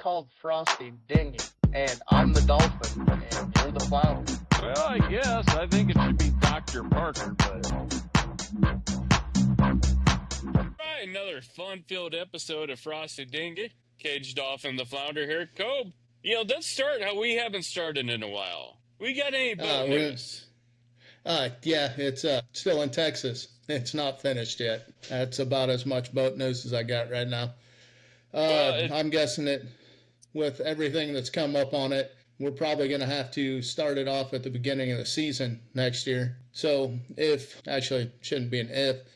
called Frosty Dinghy, and I'm the dolphin, and you're the flounder. Well, I guess. I think it should be Dr. Parker, but... Right, another fun-filled episode of Frosty Dinghy. Caged Dolphin, the flounder here. Cobe, let's start how we haven't started in a while. We got any boat news? Yeah, it's still in Texas. It's not finished yet. That's about as much boat news as I got right now. I'm guessing that with everything that's come up on it, we're probably going to have to start it off at the beginning of the season next year. So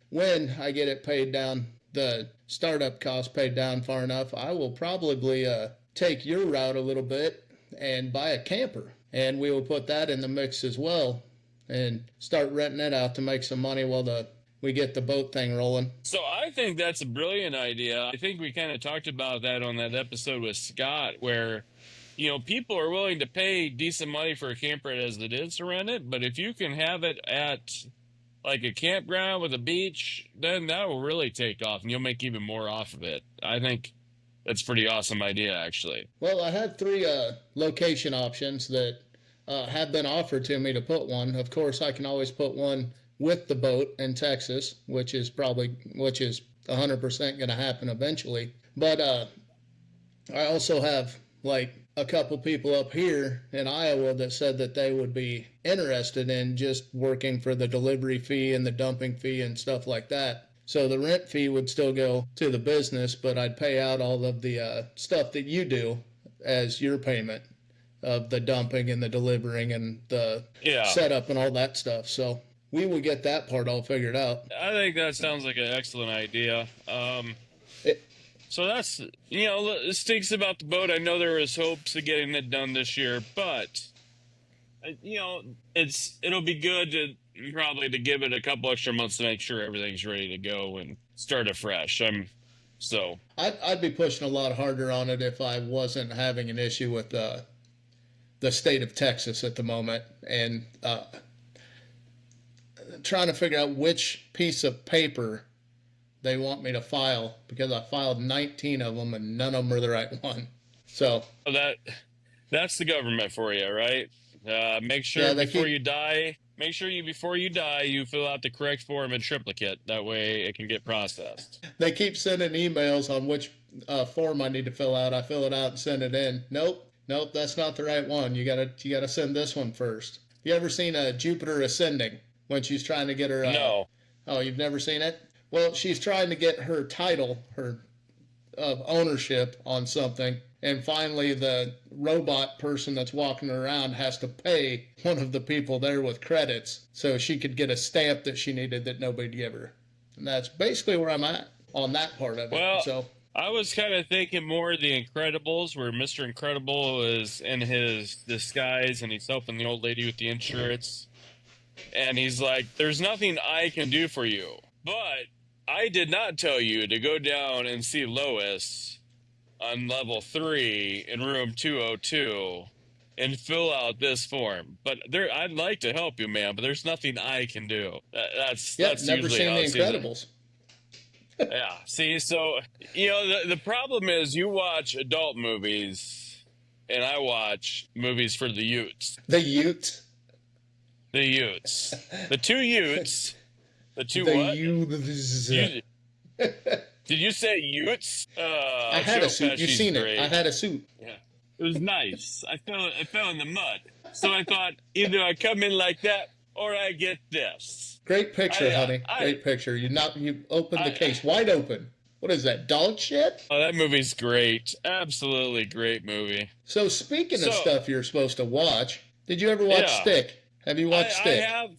when I get it paid down, the startup cost paid down far enough, I will probably take your route a little bit and buy a camper. And we will put that in the mix as well and start renting it out to make some money while we get the boat thing rolling. So I think that's a brilliant idea. I think we kind of talked about that on that episode with Scott where, people are willing to pay decent money for a camper as it is to rent it. But if you can have it at like a campground with a beach, then that will really take off and you'll make even more off of it. I think that's a pretty awesome idea, actually. Well, I had 3 location options that have been offered to me to put one. Of course, I can always put one with the boat in Texas, which is 100% going to happen eventually. But I also have like a couple people up here in Iowa that said that they would be interested in just working for the delivery fee and the dumping fee and stuff like that. So the rent fee would still go to the business, but I'd pay out all of the stuff that you do as your payment of the dumping and the delivering and the setup and all that stuff. So we will get that part all figured out. I think that sounds like an excellent idea. So that's, it stinks about the boat. I know there was hopes of getting it done this year, but, it'll be good to give it a couple extra months to make sure everything's ready to go and start afresh. I'd be pushing a lot harder on it if I wasn't having an issue with the state of Texas at the moment and trying to figure out which piece of paper they want me to file, because I filed 19 of them and none of them are the right one. So that's the government for you, right? Make sure before you die, you fill out the correct form in triplicate. That way it can get processed. They keep sending emails on which form I need to fill out. I fill it out and send it in. Nope, that's not the right one. You gotta send this one first. You ever seen Jupiter Ascending when she's trying to get her? No. Oh, you've never seen it? Well, she's trying to get her title, of ownership on something, and finally the robot person that's walking around has to pay one of the people there with credits so she could get a stamp that she needed that nobody gave her. And that's basically where I'm at on that part of it. Well, so I was kind of thinking more of The Incredibles, where Mr. Incredible is in his disguise and he's helping the old lady with the insurance. And he's like, there's nothing I can do for you, but I did not tell you to go down and see Lois on level 3 in room 202 and fill out this form. But I'd like to help you, man, but there's nothing I can do. That's never usually seen how The it's Incredibles. Yeah. See, so, the problem is you watch adult movies and I watch movies for the Utes. The Utes? The Utes. The 2 Utes. The 2 the what? Utes. Did you say Utes? I had a suit. You've seen great. it. I had a suit. Yeah. It was nice. I fell in the mud. So I thought either I come in like that or I get this. Great picture, honey. Great picture. You opened the case wide open. What is that, dog shit? Oh, that movie's great. Absolutely great movie. So speaking of stuff you're supposed to watch, did you ever watch Stick? Have you watched Stick? I have.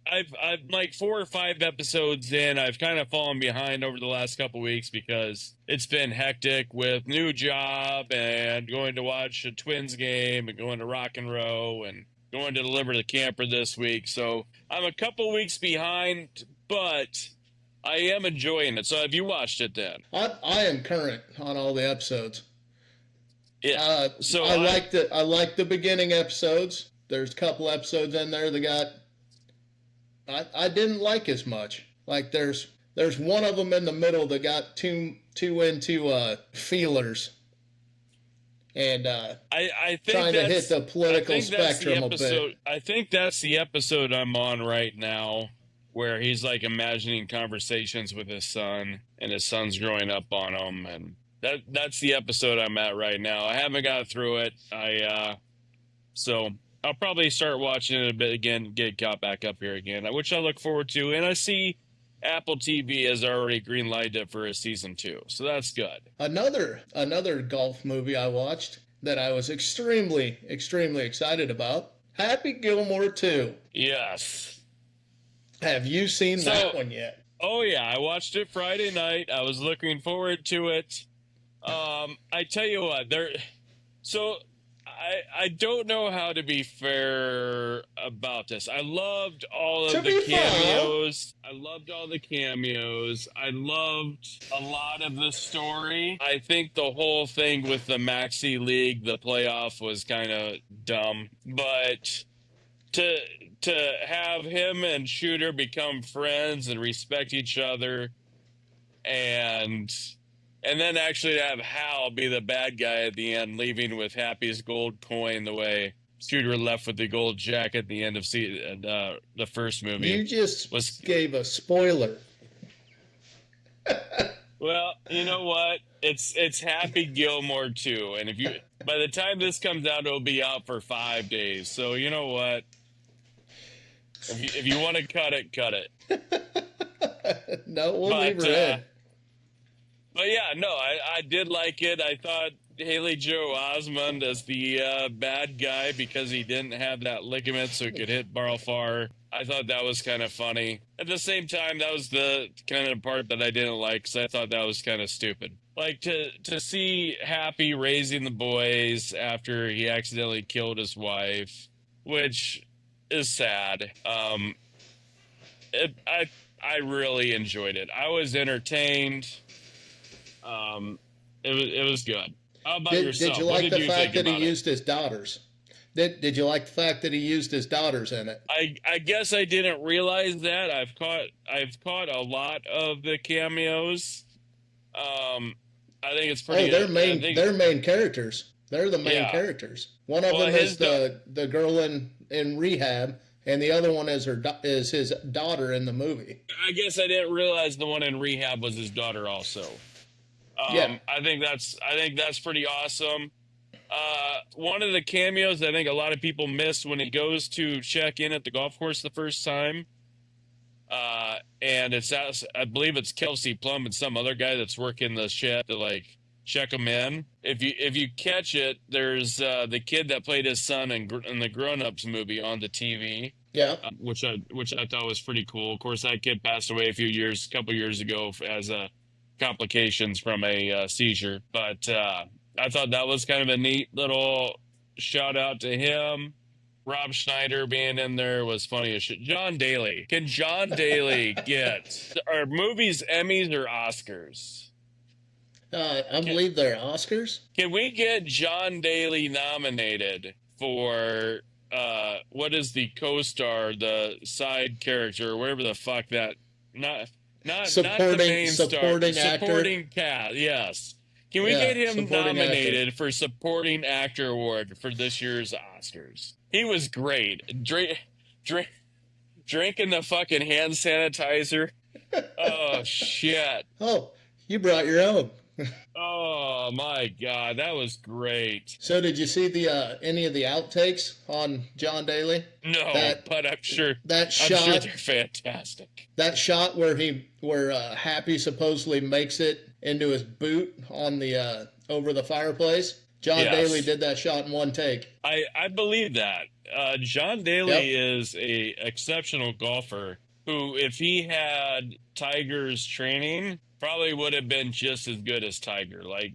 I've like 4 or 5 episodes in. I've kind of fallen behind over the last couple weeks because it's been hectic with new job and going to watch a Twins game and going to Rock and Row and going to deliver the camper this week. So I'm a couple weeks behind, but I am enjoying it. So have you watched it then? I am current on all the episodes. Yeah. So I like the beginning episodes. There's a couple episodes in there that I didn't like as much. Like there's one of them in the middle that got too into feelers, and I think trying to hit the political spectrum a bit. I think that's the episode I'm on right now, where he's like imagining conversations with his son, and his son's growing up on him, and that's the episode I'm at right now. I haven't got through it. So I'll probably start watching it a bit again, get caught back up here again, which I look forward to. And I see Apple TV has already greenlighted it for a season 2, so that's good. Another golf movie I watched that I was extremely excited about. Happy Gilmore 2. Yes. Have you seen that one yet? Oh yeah, I watched it Friday night. I was looking forward to it. I tell you what, I don't know how to be fair about this. I loved all of the cameos. I loved all the cameos. I loved a lot of the story. I think the whole thing with the Maxi League, the playoff, was kind of dumb. But to have him and Shooter become friends and respect each other, and then actually have Hal be the bad guy at the end, leaving with Happy's gold coin the way Shooter left with the gold jacket at the end of the first movie. You just gave a spoiler. Well, you know what? It's Happy Gilmore 2, and by the time this comes out, it'll be out for 5 days. So you know what? If you want to cut it, cut it. No, we'll leave her in. But yeah, no, I did like it. I thought Haley Joel Osment as the bad guy, because he didn't have that ligament so he could hit Barl far. I thought that was kind of funny. At the same time, that was the kind of part that I didn't like, because I thought that was kind of stupid. Like, to see Happy raising the boys after he accidentally killed his wife, which is sad. I really enjoyed it. I was entertained. It was good. How about yourself? Did you like the fact that he used his daughters? Did you like the fact that he used his daughters in it? I guess I didn't realize that. I've caught a lot of the cameos. I think it's pretty. Oh, they're main characters. They're the main characters. One of them is the girl in rehab, and the other one is his daughter in the movie. I guess I didn't realize the one in rehab was his daughter also. Yeah. I think that's pretty awesome. One of the cameos I think a lot of people missed when he goes to check in at the golf course the first time. And I believe it's Kelsey Plum and some other guy that's working the shed to like check him in. If you catch it, there's the kid that played his son in the Grown Ups movie on the TV. Yeah, which I thought was pretty cool. Of course, that kid passed away a couple years ago as complications from a seizure. But I thought that was kind of a neat little shout out to him. Rob Schneider being in there was funny as shit. John Daly. Can John Daly are movies Emmys or Oscars? I believe they're Oscars. Can we get John Daly nominated for what is the co-star, the side character, whatever the fuck that not the main supporting star, actor. Supporting cast, yes. Can we get him nominated for supporting actor award for this year's Oscars? He was great. Drinking the fucking hand sanitizer. Oh shit. Oh, you brought your own. Oh my god, that was great. So did you see the any of the outtakes on John Daly? No, but I'm sure they're fantastic. That shot where Happy supposedly makes it into his boot on the over the fireplace. John Daly did that shot in one take. I believe that. John Daly is a exceptional golfer who, if he had Tiger's training, probably would have been just as good as Tiger. Like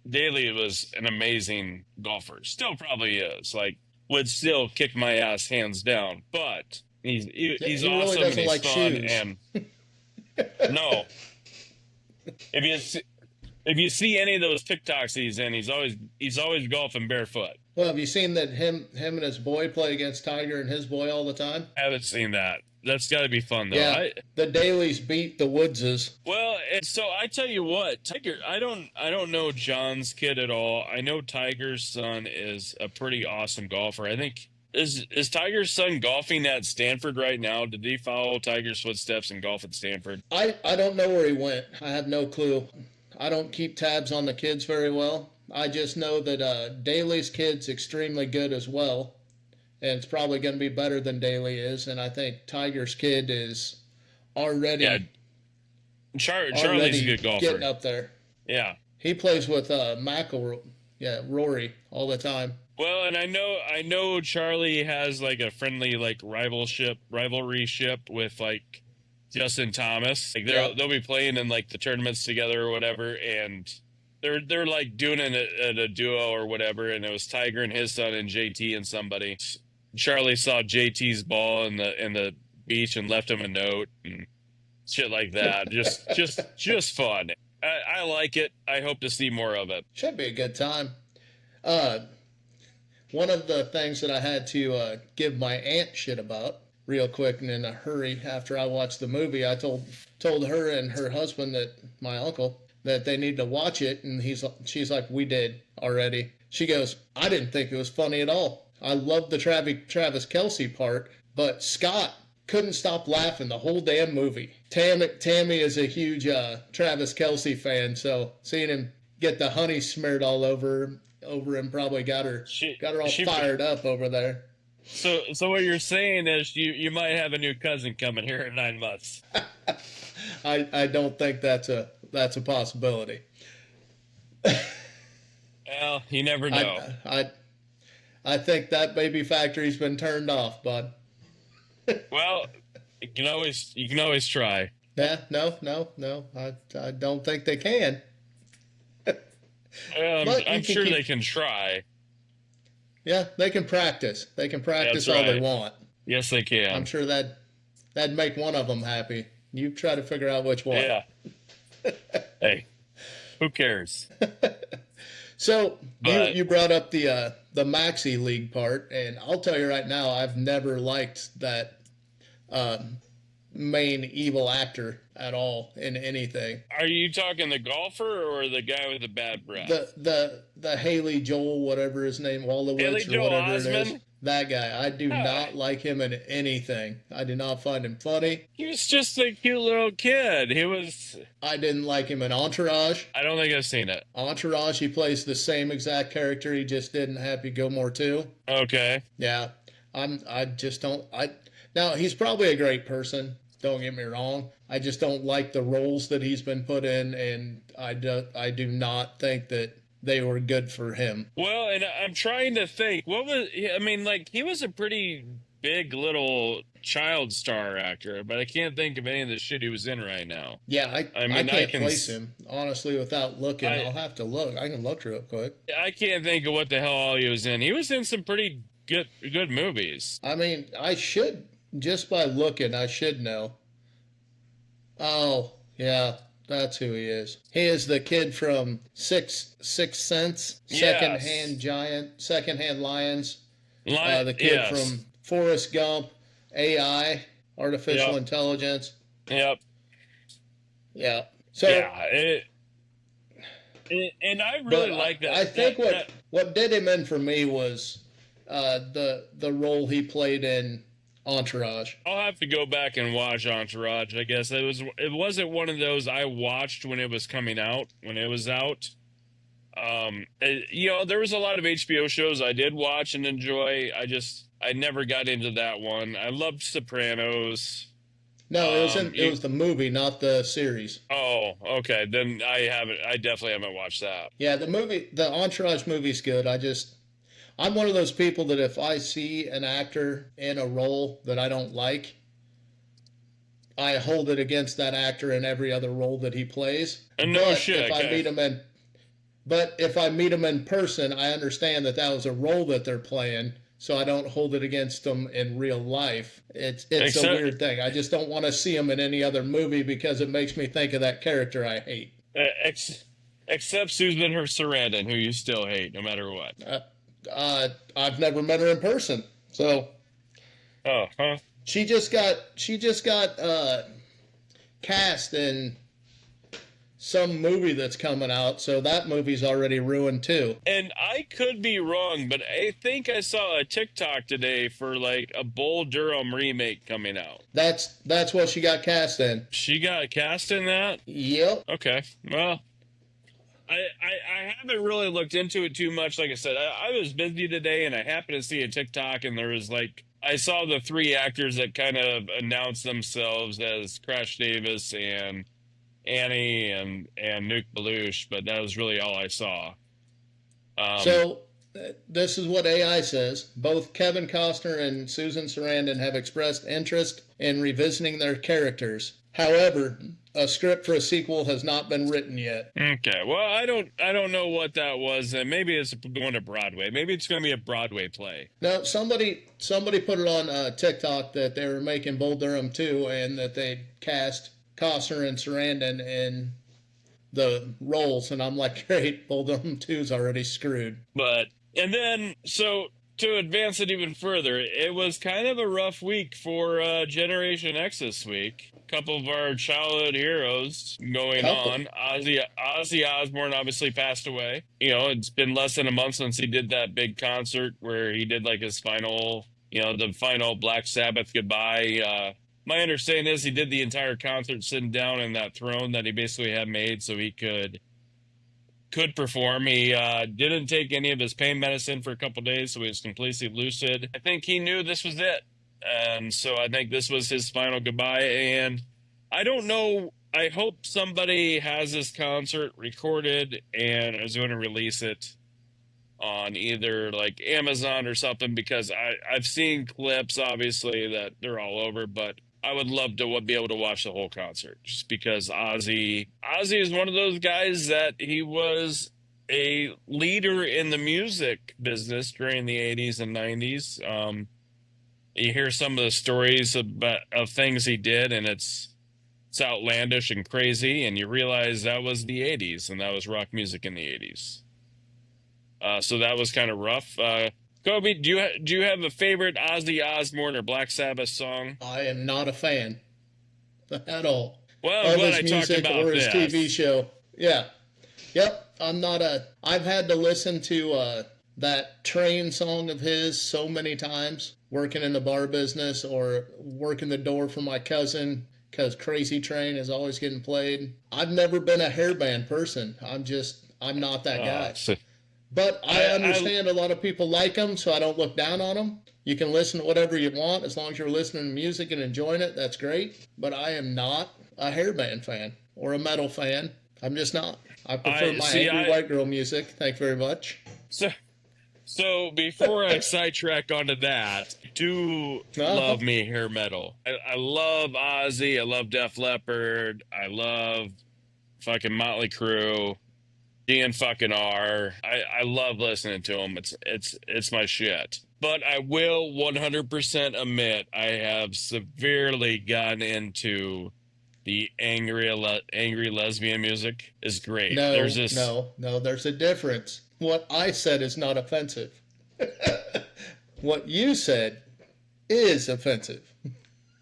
Daly was an amazing golfer. Still probably is. Like, would still kick my ass hands down. But he's awesome, really doesn't like fun, shoes. and no. If you see any of those TikToks he's in, he's always golfing barefoot. Well, have you seen that him and his boy play against Tiger and his boy all the time? Haven't seen that. That's got to be fun though. Yeah, the Dailies beat the Woodses. Well, so I tell you what, Tiger. I don't know John's kid at all. I know Tiger's son is a pretty awesome golfer. I think is Tiger's son golfing at Stanford right now? Did he follow Tiger's footsteps and golf at Stanford? I don't know where he went. I have no clue. I don't keep tabs on the kids very well. I just know that Daly's kid's extremely good as well, and it's probably going to be better than Daly is. And I think Tiger's kid is already Charlie's a good golfer, getting up there. Yeah, he plays with Rory all the time. Well, and I know Charlie has like a friendly like rivalry ship with like Justin Thomas. Like they'll be playing in like the tournaments together or whatever, and they're like doing it at a duo or whatever, and it was Tiger and his son and JT and somebody. Charlie saw JT's ball in the beach and left him a note and shit like that. just fun. I like it. I hope to see more of it. Should be a good time. One of the things that I had to give my aunt shit about real quick and in a hurry after I watched the movie, I told her and her husband, that my uncle, that they need to watch it, and she's like, we did already. She goes, I didn't think it was funny at all. I loved the Travis Kelce part, but Scott couldn't stop laughing the whole damn movie. Tammy is a huge Travis Kelce fan, so seeing him get the honey smeared all over him probably got her all fired up over there. So what you're saying is you might have a new cousin coming here in 9 months. I don't think that's a possibility. Well, you never know. I think that baby factory's been turned off, bud. Well, you can always try. Yeah, no. I don't think they can. I'm sure they can try. Yeah, they can practice. They can practice all they want. Yes, they can. I'm sure that'd make one of them happy. You try to figure out which one. Yeah. Hey, who cares? So you brought up the Maxi League part, and I'll tell you right now, I've never liked that main evil actor at all in anything. Are you talking the golfer or the guy with the bad breath? The Haley Joel, whatever his name, Wallowitz or whatever it is. That guy. I do not like him in anything. I do not find him funny. He was just a cute little kid. I didn't like him in Entourage. I don't think I've seen it. Entourage, he plays the same exact character he just did in Happy Gilmore too. Okay. Yeah. Now he's probably a great person. Don't get me wrong. I just don't like the roles that he's been put in, and I do not think that they were good for him. Well, and I'm trying to think. He was a pretty big little child star actor, but I can't think of any of the shit he was in right now. Yeah, I can't place him, honestly, without looking. I'll have to look. I can look real quick. I can't think of what the hell all he was in. He was in some pretty good movies. I mean, I should, just by looking, I should know. Oh, yeah. That's who he is. He is the kid from Sixth Sense, Secondhand Lions. The kid from Forrest Gump, AI, Artificial Intelligence. Yep. Yeah. So. Yeah. And I really like that. I think what did him in for me was the role he played in Entourage. I'll have to go back and watch Entourage. I guess it wasn't one of those I watched when it was coming out. When it was out, there was a lot of HBO shows I did watch and enjoy. I never got into that one. I loved Sopranos. No, it was the movie, not the series. Oh, okay. Then I definitely haven't watched that. Yeah, the Entourage movie's good. I'm one of those people that if I see an actor in a role that I don't like, I hold it against that actor in every other role that he plays. And no but shit. If I meet him in person, I understand that was a role that they're playing, so I don't hold it against them in real life. It's a weird thing. I just don't want to see him in any other movie because it makes me think of that character I hate. Except Susan Sarandon, who you still hate no matter what. I've never met her in person, so Oh, huh? she just got cast in some movie that's coming out, so that movie's already ruined too. And I could be wrong, but I think I saw a TikTok today for like a Bull Durham remake coming out. That's what she got cast in. She got cast in that? Yep. Okay. Well, I haven't really looked into it too much. Like I said, I was busy today and I happened to see a TikTok and there was like, I saw the three actors that kind of announced themselves as Crash Davis and Annie and Nuke Belushi, but that was really all I saw. So this is what AI says. Both Kevin Costner and Susan Sarandon have expressed interest in revisiting their characters. However, a script for a sequel has not been written yet. Okay, well, I don't know what that was, and maybe it's going to Broadway. Maybe it's going to be a Broadway play. No, somebody put it on TikTok that they were making Bull Durham 2 and that they cast Costner and Sarandon in the roles, and I'm like, great, Bull Durham 2's already screwed. But, and then, so to advance it even further, it was kind of a rough week for Generation X this week. A couple of our childhood heroes going on. Ozzy Osbourne obviously passed away. You know, it's been less than a month since he did that big concert where he did like his final, you know, the final Black Sabbath goodbye. My understanding is he did the entire concert sitting down in that throne that he basically had made so he could perform. He didn't take any of his pain medicine for a couple days, so he was completely lucid. I think he knew this was it. And so I think this was his final goodbye. And I don't know. I hope somebody has this concert recorded and is going to release it on either like Amazon or something, because I've seen clips, obviously, that they're all over, but I would love to be able to watch the whole concert just because Ozzy is one of those guys that he was a leader in the music business during the 80s and 90s. You hear some of the stories of things he did, and it's outlandish and crazy, and you realize that was the 80s, and that was rock music in the 80s. So that was kind of rough. Kobe, do you have a favorite Ozzy Osbourne or Black Sabbath song? I am not a fan at all. Well, I'm glad I talked about or his this. TV show. Yeah. Yep. I've had to listen to that Train song of his so many times, working in the bar business or working the door for my cousin, because Crazy Train is always getting played. I've never been a hairband person. I'm not that guy. But I understand a lot of people like them, so I don't look down on them. You can listen to whatever you want. As long as you're listening to music and enjoying it, that's great. But I am not a hairband fan or a metal fan. I'm just not. I prefer my angry white girl music. Thank you very much. So before I sidetrack onto that, love me hair metal. I love Ozzy. I love Def Leppard. I love fucking Motley Crue. DNR. I love listening to them. It's my shit. But I will 100% admit I have severely gotten into the angry lesbian music. Is great. No, there's a difference. What I said is not offensive. What you said is offensive.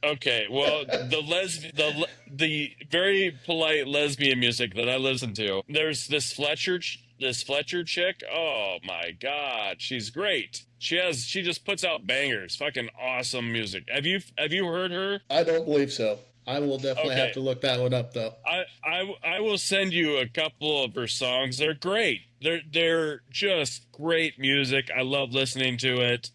Okay, well, the very polite lesbian music that I listen to. There's this Fletcher chick. Oh my God, she's great. She just puts out bangers. Fucking awesome music. Have you heard her? I don't believe so. I will definitely have to look that one up though. I will send you a couple of her songs. They're great. They're just great music. I love listening to it.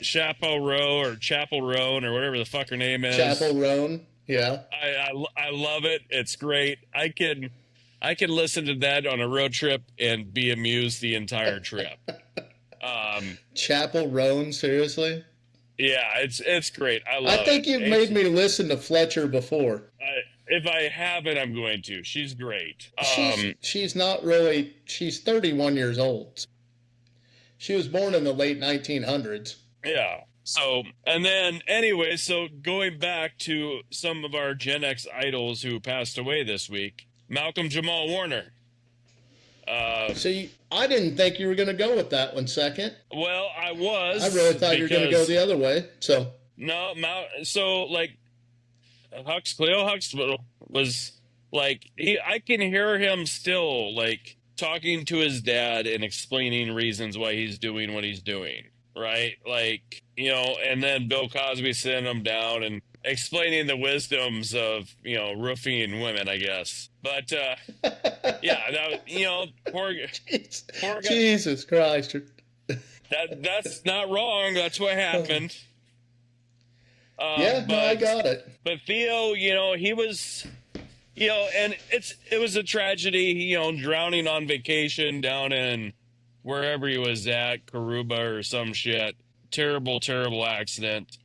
Chapel Roan or whatever the fuck her name is. Chapel Roan, yeah. I love it. It's great. I can listen to that on a road trip and be amused the entire trip. Chapel Roan, seriously? Yeah, it's great. I love it. I think you've made me listen to Fletcher before. If I haven't, I'm going to. She's great. She's not really. She's 31 years old. She was born in the late 1900s. Yeah. So, and then anyway, so going back to some of our Gen X idols who passed away this week, Malcolm Jamal Warner. See, I didn't think you were going to go with that one second. Well, I was. I really thought you were going to go the other way. So no, so like Cleo Huxtable was like I can hear him still like talking to his dad and explaining reasons why he's doing what he's doing, right? Like, you know, and then Bill Cosby sitting him down and explaining the wisdoms of, you know, roofing women, I guess. But yeah, that, you know, poor guy. Jesus Christ. That's not wrong. That's what happened. Yeah, no, I got it. But Theo, you know, he was, you know, and it was a tragedy, you know, drowning on vacation down in wherever he was at, Caruba or some shit. Terrible, terrible accident.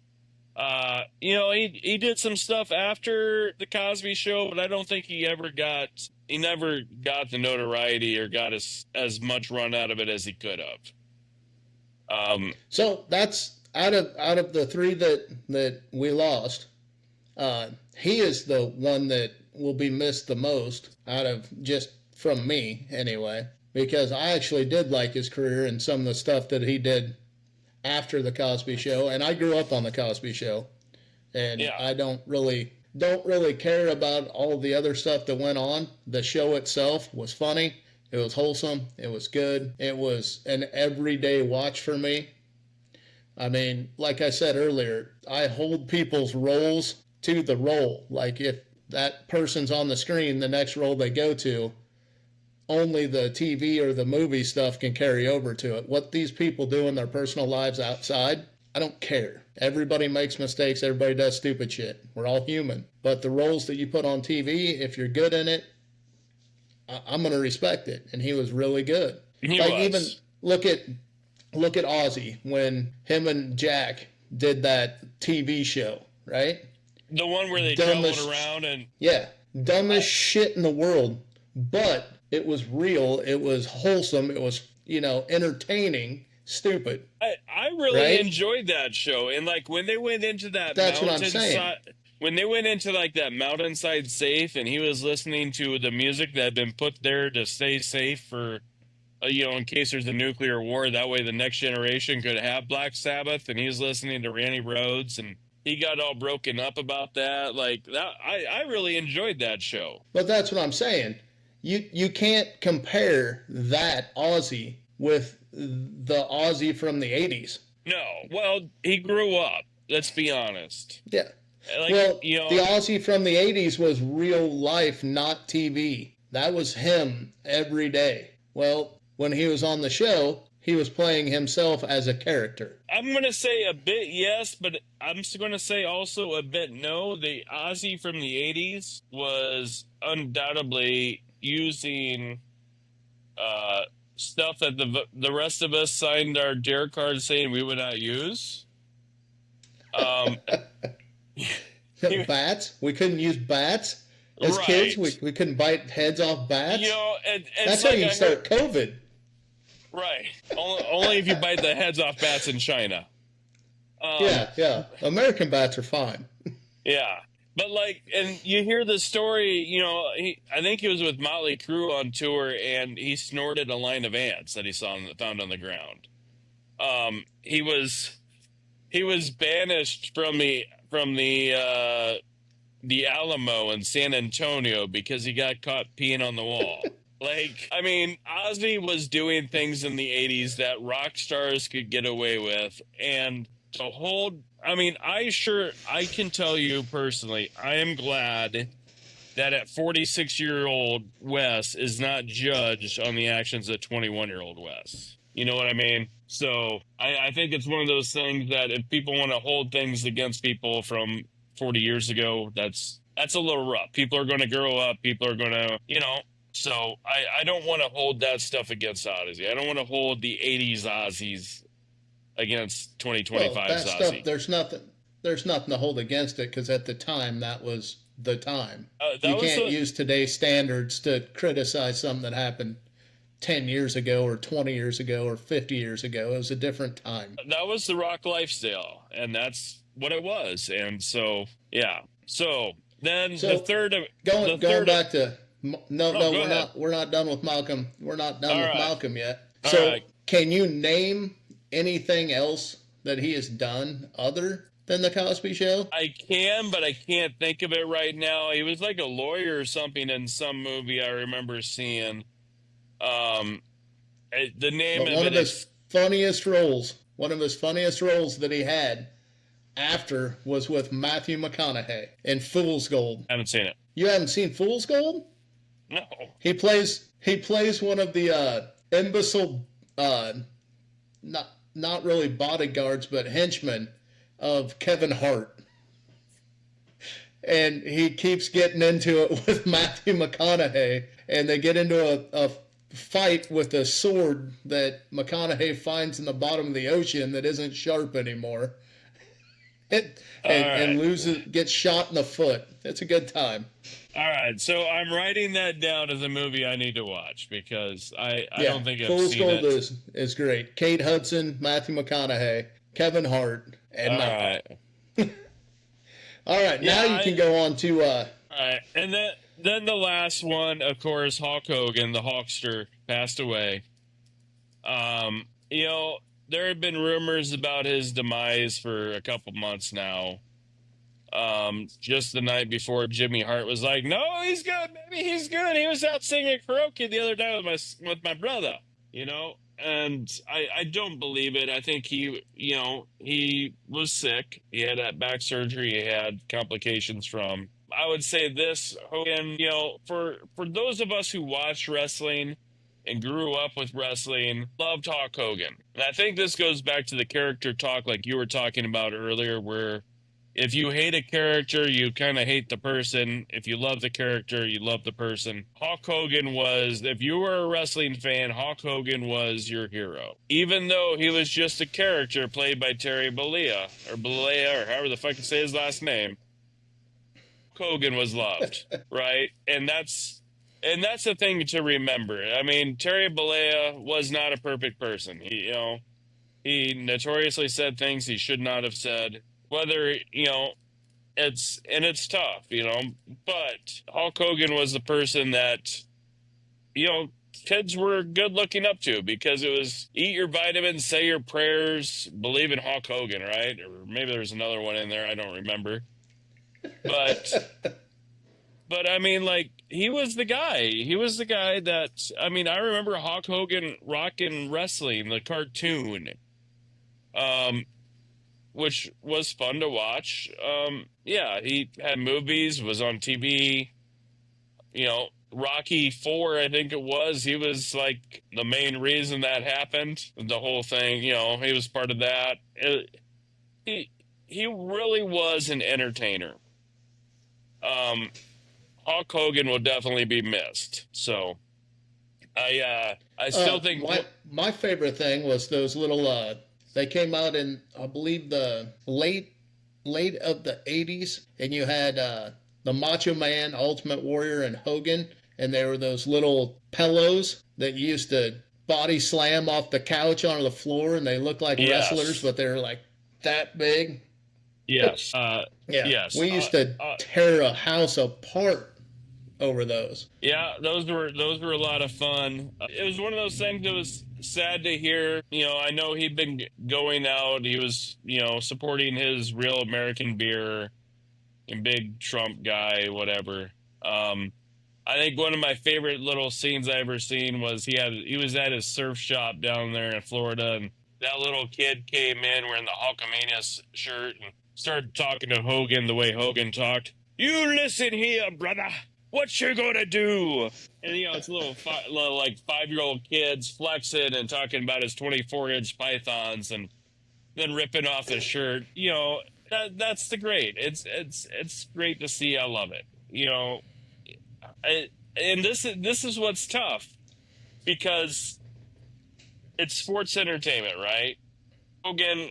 You know, he did some stuff after the Cosby Show, but I don't think he never got the notoriety or got as much run out of it as he could have. So that's out of the three that we lost. He is the one that will be missed the most out of just from me anyway, because I actually did like his career and some of the stuff that he did after the Cosby Show, and I grew up on the Cosby Show, and yeah. I don't really care about all the other stuff that went on. The show itself was funny. It was wholesome. It was good. It was an everyday watch for me. I mean, like I said earlier, I hold people's roles to the role. Like if that person's on the screen, the next role they go to, only the TV or the movie stuff can carry over to it. What these people do in their personal lives outside, I don't care. Everybody makes mistakes. Everybody does stupid shit. We're all human. But the roles that you put on TV, if you're good in it, I'm going to respect it. And he was really good. Even look at Ozzy when him and Jack did that TV show, right? The one where they traveled around and... Yeah. Dumbest shit in the world. But it was real. It was wholesome. It was, you know, entertaining. Stupid. I really enjoyed that show. And like when they went into that when they went into like that mountainside safe and he was listening to the music that had been put there to stay safe for, you know, in case there's a nuclear war, that way the next generation could have Black Sabbath, and he was listening to Randy Rhoads and he got all broken up about that. Like that, I really enjoyed that show. But that's what I'm saying. You can't compare that Ozzy with the Ozzy from the 80s. No. Well, he grew up. Let's be honest. Yeah. Like, well, you know, the Ozzy from the 80s was real life, not TV. That was him every day. Well, when he was on the show, he was playing himself as a character. I'm going to say a bit yes, but I'm going to say also a bit no. The Ozzy from the 80s was undoubtedly using stuff that the rest of us signed our dare card saying we would not use. Bats? We couldn't use bats as kids. We couldn't bite heads off bats. You know, that's how you start COVID. Right. Only if you bite the heads off bats in China. Yeah. American bats are fine. Yeah. But like, and you hear the story, you know, I think he was with Motley Crue on tour and he snorted a line of ants that he found on the ground. He was banished from the Alamo in San Antonio because he got caught peeing on the wall. Like, I mean, Ozzy was doing things in the 80s that rock stars could get away with, and to hold, I mean, I can tell you personally, I am glad that at 46-year-old Wes is not judged on the actions of 21-year-old Wes. You know what I mean? So I think it's one of those things that if people want to hold things against people from 40 years ago, that's a little rough. People are going to grow up. People are going to, you know. So I don't want to hold that stuff against Ozzy. I don't want to hold the 80s Ozzy's against 2025's Ozzy. Stuff, there's nothing to hold against it because at the time that was the time. You can't use today's standards to criticize something that happened 10 years ago or 20 years ago or 50 years ago. It was a different time. That was the rock lifestyle, and that's what it was. And so, yeah. So then going back to No, Oh, no, go ahead. we're not done with Malcolm. We're not done All with right. Malcolm yet. All So, right. can you name anything else that he has done other than the Cosby Show? I can, but I can't think of it right now. He was like a lawyer or something in some movie I remember seeing. The name But of it is. one of his funniest roles that he had after was with Matthew McConaughey in Fool's Gold. I haven't seen it. You haven't seen Fool's Gold? No. He plays one of the imbecile, not really bodyguards, but henchmen of Kevin Hart. And he keeps getting into it with Matthew McConaughey, and they get into a fight with a sword that McConaughey finds in the bottom of the ocean that isn't sharp anymore. And gets shot in the foot. It's a good time. All right, so I'm writing that down as a movie I need to watch because I don't think I've Fool's seen Gold it. is great. Kate Hudson, Matthew McConaughey, Kevin Hart, and All Malcolm. right. All right, now you can go on to. All right, and then the last one, of course, Hulk Hogan, the Hulkster, passed away. There have been rumors about his demise for a couple months now. Just the night before, Jimmy Hart was like, "No, he's good, baby, he's good. He was out singing karaoke the other day with my brother." And I don't believe it. I think he was sick. He had that back surgery. He had complications from. I would say this, Hogan. For those of us who watch wrestling and grew up with wrestling, loved Hulk Hogan. And I think this goes back to the character talk, like you were talking about earlier, where if you hate a character, you kind of hate the person. If you love the character, you love the person. Hulk Hogan was, if you were a wrestling fan, Hulk Hogan was your hero. Even though he was just a character played by Terry Bollea, or however the fuck you say his last name, Hogan was loved, right? And that's the thing to remember. I mean, Terry Bollea was not a perfect person. He notoriously said things he should not have said. Whether, it's tough, but Hulk Hogan was the person that, kids were good looking up to because it was eat your vitamins, say your prayers, believe in Hulk Hogan, right? Or maybe there's another one in there, I don't remember. But I mean, like, he was the guy. He was the guy that, I mean, I remember Hulk Hogan rocking wrestling, the cartoon. Which was fun to watch. He had movies, was on TV. Rocky IV, I think it was. He was like the main reason that happened. The whole thing, he was part of that. He really was an entertainer. Hulk Hogan will definitely be missed. So, I still think my favorite thing was those little. They came out in, I believe, the late of the 80s, and you had the Macho Man, Ultimate Warrior, and Hogan, and they were those little pillows that you used to body slam off the couch onto the floor, and they looked like wrestlers, but they were like that big. Yes. Yes. We used to tear a house apart over those. Yeah, those were a lot of fun. It was one of those things that was sad to hear. I know he'd been going out. He was, supporting his Real American Beer and big Trump guy, whatever. I think one of my favorite little scenes I ever seen was he was at his surf shop down there in Florida, and that little kid came in wearing the Hulkamania shirt and started talking to Hogan the way Hogan talked. "You listen here, brother. What you gonna do?" And it's little 5-year-old kids flexing and talking about his 24-inch pythons and then ripping off his shirt. That's the great. It's great to see. I love it. And this is what's tough because it's sports entertainment, right? Hogan,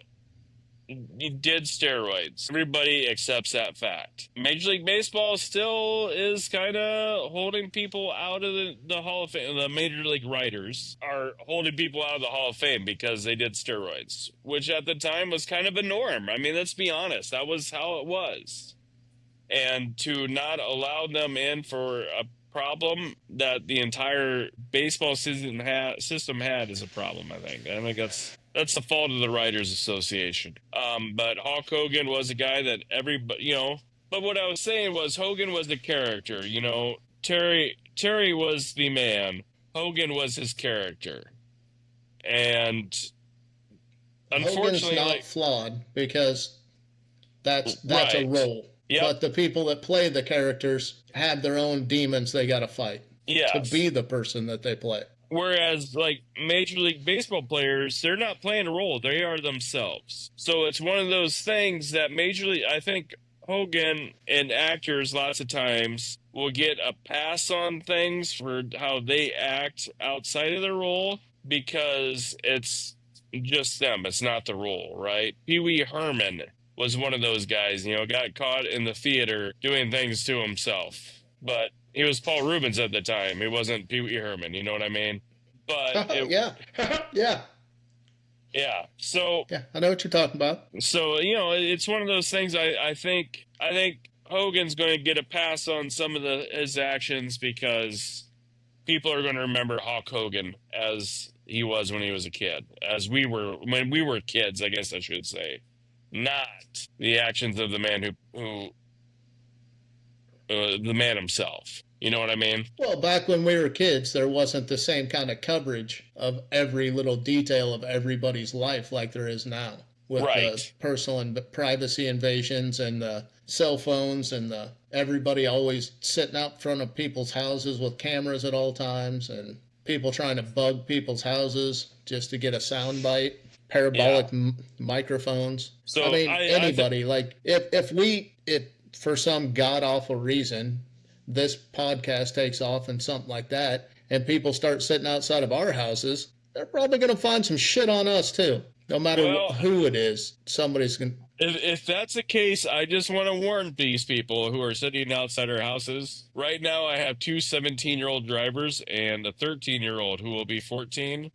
he did steroids. Everybody accepts that fact. Major League Baseball still is kind of holding people out of the Hall of Fame. The Major League writers are holding people out of the Hall of Fame because they did steroids, which at the time was kind of a norm. I mean, let's be honest. That was how it was. And to not allow them in for problem that the entire baseball system had is a problem. I think that's the fault of the Writers Association. But Hulk Hogan was a guy that everybody, But what I was saying was Hogan was the character. Terry was the man. Hogan was his character, and Hogan's unfortunately, not flawed because that's right. a role. Yep. But the people that play the characters have their own demons they got to fight to be the person that they play. Whereas, like, Major League Baseball players, they're not playing a role. They are themselves. So it's one of those things that I think Hogan and actors lots of times will get a pass on things for how they act outside of their role because it's just them. It's not the role, right? Pee Wee Herman was one of those guys, got caught in the theater doing things to himself. But he was Paul Rubens at the time. He wasn't Pee Wee Herman, you know what I mean? But yeah. Yeah. So yeah, I know what you're talking about. So, it's one of those things I think Hogan's going to get a pass on some of his actions because people are going to remember Hulk Hogan as he was when he was a kid, when we were kids, I guess I should say. Not the actions of the man who the man himself. You know what I mean? Well, back when we were kids, there wasn't the same kind of coverage of every little detail of everybody's life like there is now. With the personal and privacy invasions and the cell phones and everybody always sitting out front of people's houses with cameras at all times and people trying to bug people's houses just to get a sound bite. Parabolic microphones. So I mean, anybody, if for some god-awful reason, this podcast takes off and something like that, and people start sitting outside of our houses, they're probably going to find some shit on us, too. No matter who it is, somebody's going to... If that's the case, I just want to warn these people who are sitting outside our houses. Right now, I have two 17-year-old drivers and a 13-year-old who will be 14,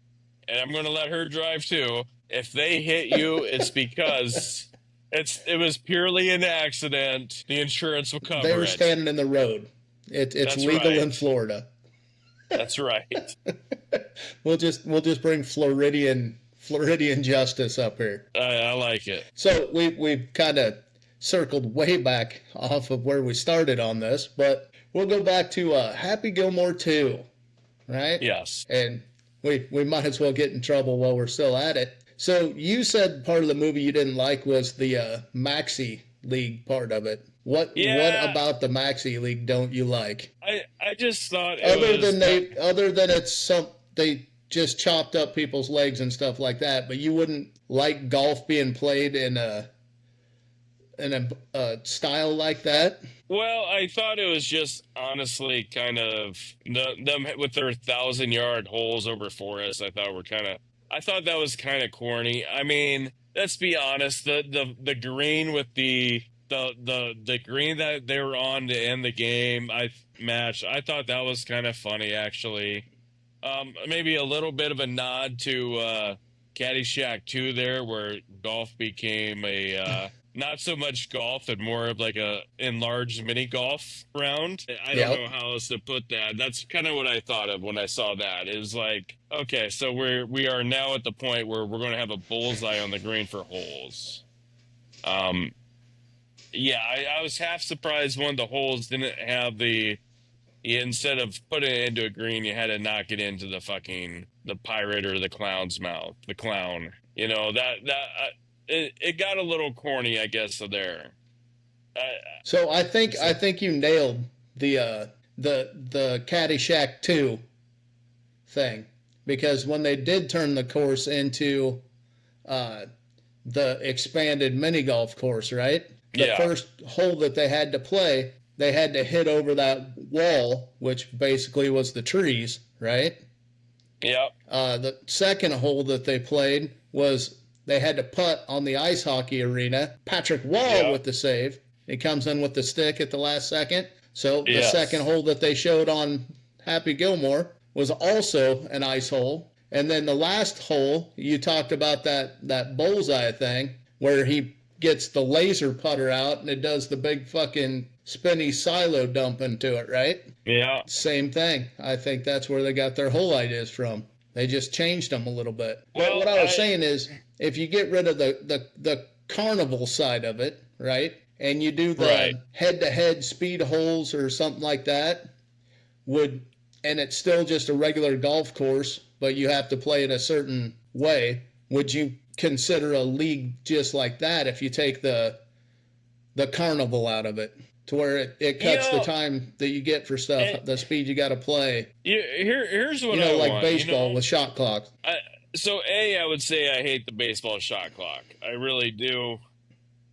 and I'm going to let her drive, too. If they hit you, it's because it was purely an accident. The insurance will cover it. They were standing in the road. It's legal in Florida. That's right. We'll just bring Floridian justice up here. I like it. So we've kind of circled way back off of where we started on this, but we'll go back to Happy Gilmore 2, right? Yes. And we might as well get in trouble while we're still at it. So you said part of the movie you didn't like was the Maxi League part of it. What about the Maxi League don't you like? I just thought other than they just chopped up people's legs and stuff like that, but you wouldn't like golf being played in a style like that? Well, I thought it was just honestly kind of them with their 1,000-yard holes over forests. I thought that was kind of corny. I mean, let's be honest. The green with the green that they were on to end the game I thought that was kind of funny actually. Maybe a little bit of a nod to Caddyshack 2 there, where golf became a not so much golf and more of like a enlarged mini golf round. I don't know how else to put that. That's kind of what I thought of when I saw that. It was like, okay, so we are now at the point where we're going to have a bullseye on the green for holes. Yeah, I was half surprised one of the holes didn't have instead of putting it into a green, you had to knock it into the pirate or the clown's mouth, the clown. It got a little corny, I guess, there. So I think you nailed the Caddyshack 2 thing, because when they did turn the course into the expanded mini golf course, right? The first hole that they had to play, they had to hit over that wall, which basically was the trees, right? Yep. The second hole that they played was they had to putt on the ice hockey arena. Patrick Wall with the save. He comes in with the stick at the last second. So the second hole that they showed on Happy Gilmore was also an ice hole. And then the last hole, you talked about that bullseye thing where he gets the laser putter out and it does the big fucking spinny silo dump into it, right? Yeah. Same thing. I think that's where they got their whole ideas from. They just changed them a little bit. But Well, what I was saying is, if you get rid of the carnival side of it, right, and you do the Right. head-to-head speed holes or something like that, and it's still just a regular golf course, but you have to play it a certain way, would you consider a league just like that if you take the carnival out of it? To where it cuts the time that you get for stuff, the speed you got to play. Here's what like want, baseball with shot clocks. I would say I hate the baseball shot clock. I really do.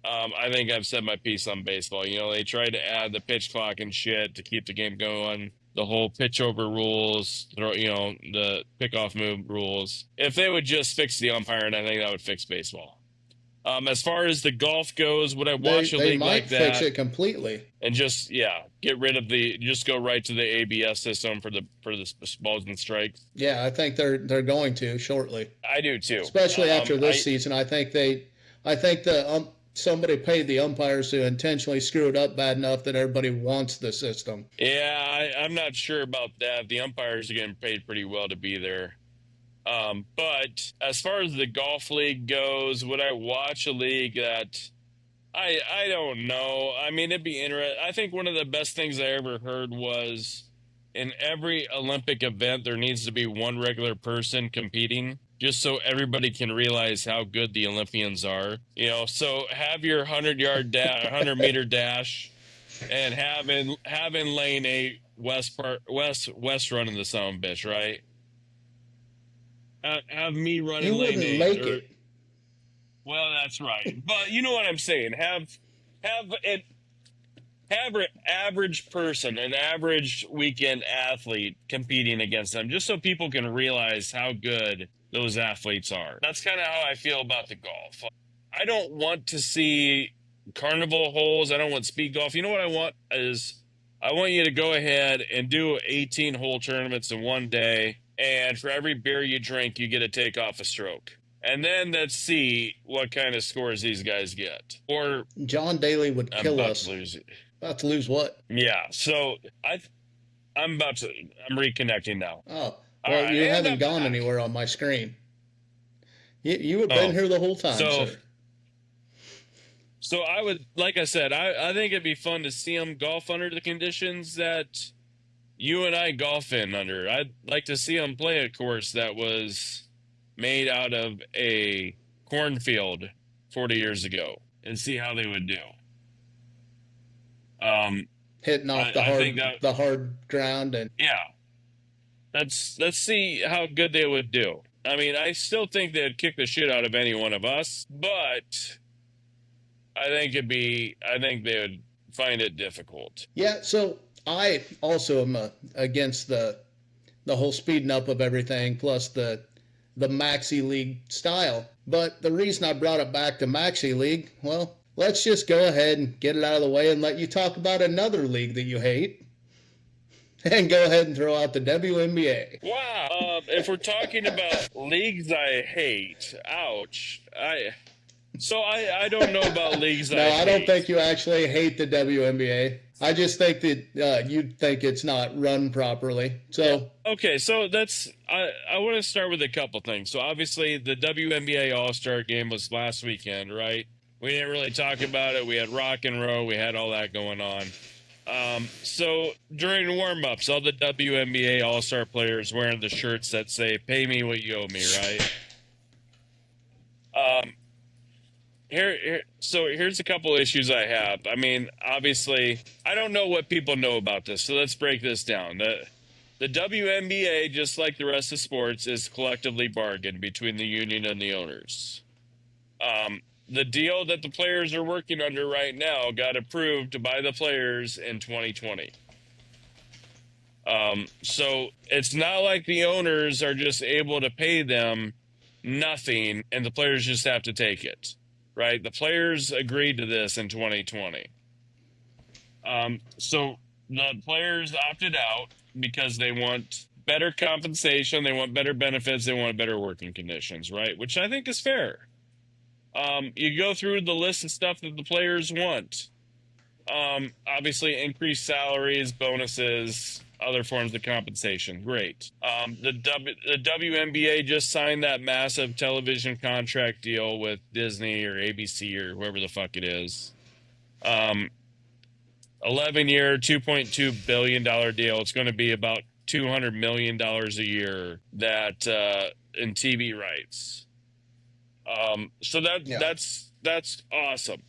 I think I've said my piece on baseball. They tried to add the pitch clock and shit to keep the game going. The whole pitch over rules, the pickoff move rules. If they would just fix the umpiring, I think that would fix baseball. As far as the golf goes, would I watch a league like that? They might fix it completely and just get rid of just go right to the ABS system for the balls and strikes. Yeah, I think they're going to shortly. I do too, especially after this season. I think somebody paid the umpires to intentionally screw it up bad enough that everybody wants the system. Yeah, I'm not sure about that. The umpires are getting paid pretty well to be there. But as far as the golf league goes, would I watch a league that I don't know. I mean, it'd be interesting. I think one of the best things I ever heard was in every Olympic event, there needs to be one regular person competing just so everybody can realize how good the Olympians are. So have your 100 meter dash and having lane 8 West running the son of a bitch, right? Have me running lane 8. You wouldn't make it. Well, that's right. But you know what I'm saying. Have an average person, an average weekend athlete competing against them, just so people can realize how good those athletes are. That's kind of how I feel about the golf. I don't want to see carnival holes. I don't want speed golf. You know what I want is I want you to go ahead and do 18-hole tournaments in one day, and for every beer you drink, you get to take off a stroke. And then let's see what kind of scores these guys get. Or John Daly would kill us. About to lose what? Yeah. So I'm reconnecting now. Oh, well, right, you haven't gone anywhere on my screen. You have been here the whole time, sir. So I would, like I said, I think it'd be fun to see them golf under the conditions that you and I golf in under. I'd like to see them play a course that was made out of a cornfield 40 years ago and see how they would do. Hitting off the hard ground and let's see how good they would do. I mean, I still think they'd kick the shit out of any one of us, but I think they would find it difficult. Yeah, so I also am against the whole speeding up of everything, plus the Maxi League style. But the reason I brought it back to Maxi League, well, let's just go ahead and get it out of the way and let you talk about another league that you hate. And go ahead and throw out the WNBA. Wow. If we're talking about leagues I hate, ouch. I don't know about leagues I hate. No, I don't think you actually hate the WNBA. I just think that you think it's not run properly. So okay, so I want to start with a couple things. So obviously the WNBA All-Star Game was last weekend, right? We didn't really talk about it. We had rock and roll. We had all that going on. So during warm-ups, all the WNBA All-Star players wearing the shirts that say, "Pay me what you owe me," right? So here's a couple issues I have. I mean, obviously, I don't know what people know about this, so let's break this down. The WNBA, just like the rest of sports, is collectively bargained between the union and the owners. The deal that the players are working under right now got approved by the players in 2020. So it's not like the owners are just able to pay them nothing and the players just have to take it, right? The players agreed to this in 2020. So the players opted out because they want better compensation, they want better benefits, they want better working conditions, right? Which I think is fair. You go through the list of stuff that the players want. Obviously, increased salaries, bonuses, other forms of compensation. Great. The WNBA just signed that massive television contract deal with Disney or ABC or whoever the fuck it is. 11-year, $2.2 billion deal. It's going to be about $200 million a year that in TV rights. So that's awesome.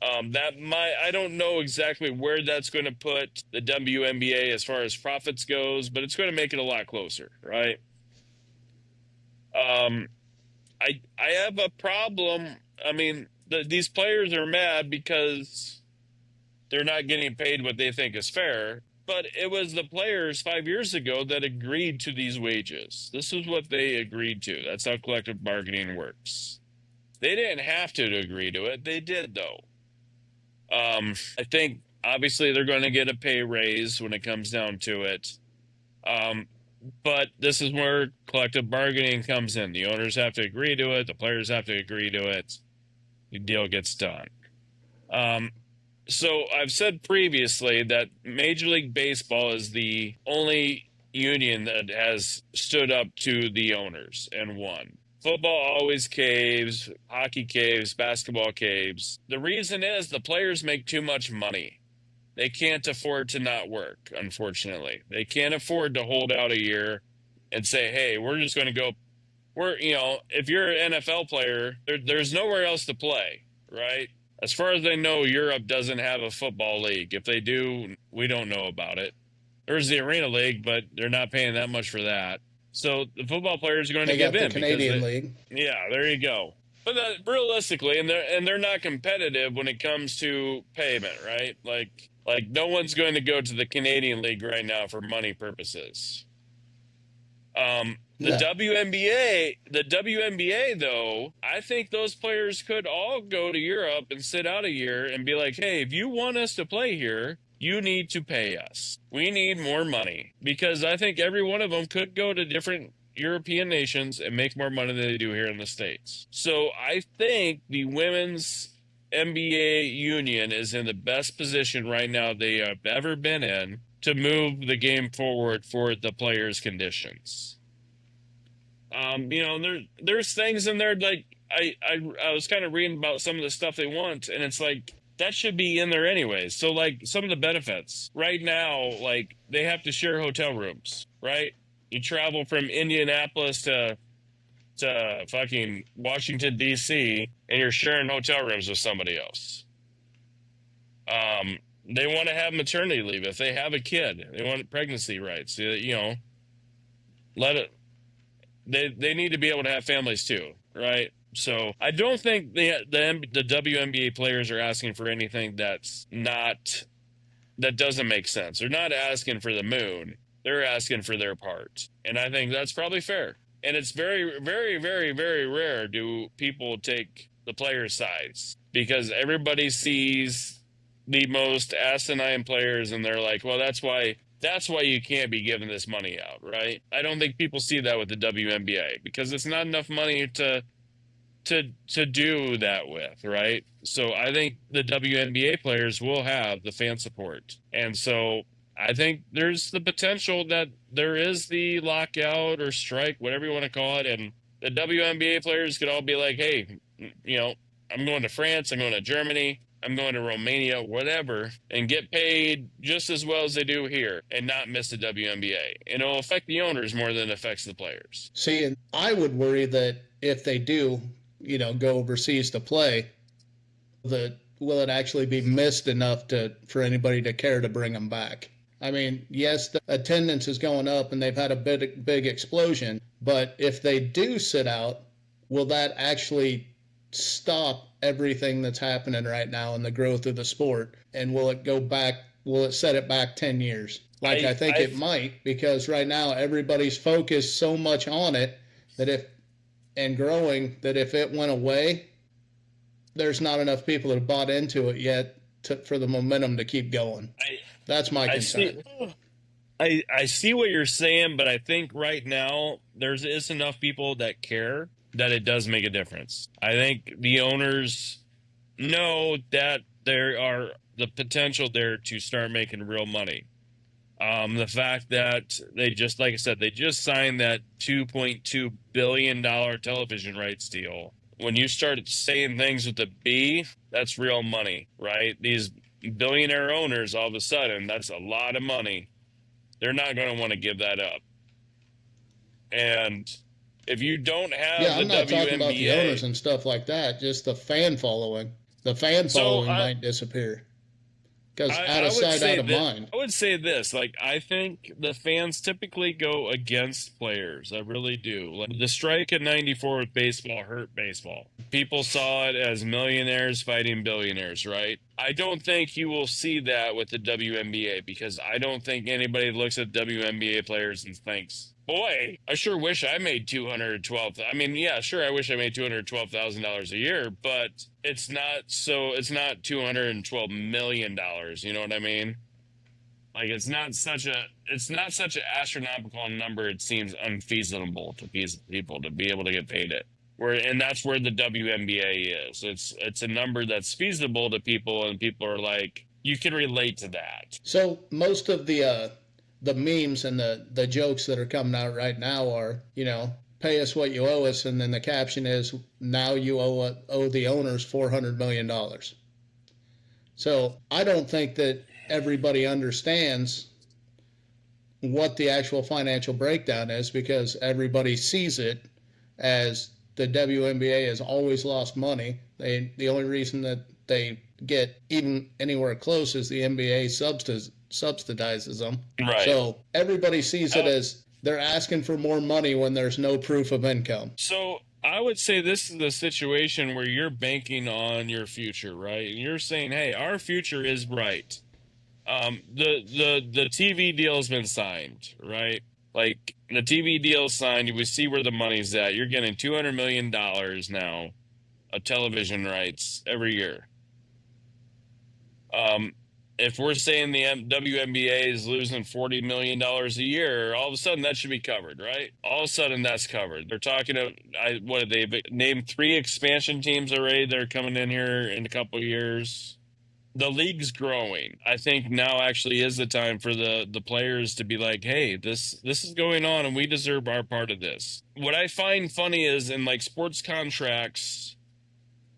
I don't know exactly where that's going to put the WNBA as far as profits goes, but it's going to make it a lot closer, right? I have a problem. I mean, these players are mad because they're not getting paid what they think is fair. But it was the players 5 years ago that agreed to these wages. This is what they agreed to. That's how collective bargaining works. They didn't have to agree to it. They did, though. I think, obviously, they're going to get a pay raise when it comes down to it. But this is where collective bargaining comes in. The owners have to agree to it. The players have to agree to it. The deal gets done. So I've said previously that Major League Baseball is the only union that has stood up to the owners and won. Football always caves, hockey caves, basketball caves. The reason is the players make too much money. They can't afford to not work, unfortunately. They can't afford to hold out a year and say, hey, we're just going to go. If you're an NFL player, there's nowhere else to play, right? As far as I know, Europe doesn't have a football league. If they do, we don't know about it. There's the Arena League, but they're not paying that much for that. So the football players are going to give in. The Canadian League. Yeah, there you go. But realistically, and they're not competitive when it comes to payment, right? Like no one's going to go to the Canadian League right now for money purposes. The WNBA though, I think those players could all go to Europe and sit out a year and be like, hey, if you want us to play here, you need to pay us. We need more money, because I think every one of them could go to different European nations and make more money than they do here in the States. So I think the women's NBA union is in the best position right now they have ever been in to move the game forward for the players' conditions. There's things in there like I was kind of reading about some of the stuff they want, and it's like that should be in there anyways. So like some of the benefits right now, like they have to share hotel rooms, right? You travel from Indianapolis to fucking Washington D.C. and you're sharing hotel rooms with somebody else. They want to have maternity leave if they have a kid. They want pregnancy rights. Let it. They need to be able to have families too, right? So I don't think the WNBA players are asking for anything that doesn't make sense. They're not asking for the moon. They're asking for their part, and I think that's probably fair. And it's very, very, very, very rare do people take the players' sides, because everybody sees the most asinine players and they're like, well, that's why you can't be giving this money out, right? I don't think people see that with the WNBA because it's not enough money to do that with, right? So I think the WNBA players will have the fan support. And so I think there's the potential that there is the lockout or strike, whatever you want to call it, and the WNBA players could all be like, hey, I'm going to France, I'm going to Germany, I'm going to Romania, whatever, and get paid just as well as they do here and not miss the WNBA. And it'll affect the owners more than it affects the players. See, and I would worry that if they do, go overseas to play, will it actually be missed enough for anybody to care to bring them back? I mean, yes, the attendance is going up and they've had a big explosion, but if they do sit out, will that actually stop everything that's happening right now in the growth of the sport? And will it set it back 10 years? I think it might, because right now everybody's focused so much on it that if it went away, there's not enough people that have bought into it yet for the momentum to keep going. That's my concern. I see what you're saying, but I think right now there is enough people that care that it does make a difference. I think the owners know that there are the potential there to start making real money. The fact that they just, like I said, they just signed that $2.2 billion television rights deal. When you start saying things with a B, that's real money, right? These billionaire owners, all of a sudden, that's a lot of money. They're not going to want to give that up. And if you don't have Yeah, the I'm not talking about the WNBA, owners and stuff like that. Just the fan following. The fan following might disappear because out of sight, out of mind. I would say this, like, I think the fans typically go against players. I really do. Like, the strike in '94 with baseball hurt baseball. People saw it as millionaires fighting billionaires, right? I don't think you will see that with the WNBA, because I don't think anybody looks at WNBA players and thinks, boy, I sure wish I made $212,000. I mean, yeah, sure, I wish I made $212,000 a year, but it's not $212 million. You know what I mean? Like, it's not such an astronomical number. It seems unfeasible to people to be able to get paid it. And that's where the WNBA is. It's a number that's feasible to people, and people are like, you can relate to that. So most of the memes and the jokes that are coming out right now are, pay us what you owe us, and then the caption is, now you owe the owners $400 million. So I don't think that everybody understands what the actual financial breakdown is, because everybody sees it as the WNBA has always lost money. The only reason that they get even anywhere close is the NBA subsidizes them. Right. So everybody sees it as they're asking for more money when there's no proof of income. So I would say this is the situation where you're banking on your future, right? And you're saying, hey, our future is bright. The TV deal has been signed, right? Like, the TV deal signed, we see where the money's at. You're getting $200 million now of television rights every year. If we're saying the WNBA is losing $40 million a year, all of a sudden that should be covered, right? All of a sudden that's covered. They're talking about, what did they name 3 expansion teams already? They're coming in here in a couple of years. The league's growing. I think now actually is the time for the players to be like, hey, this is going on and we deserve our part of this. What I find funny is, in like sports contracts,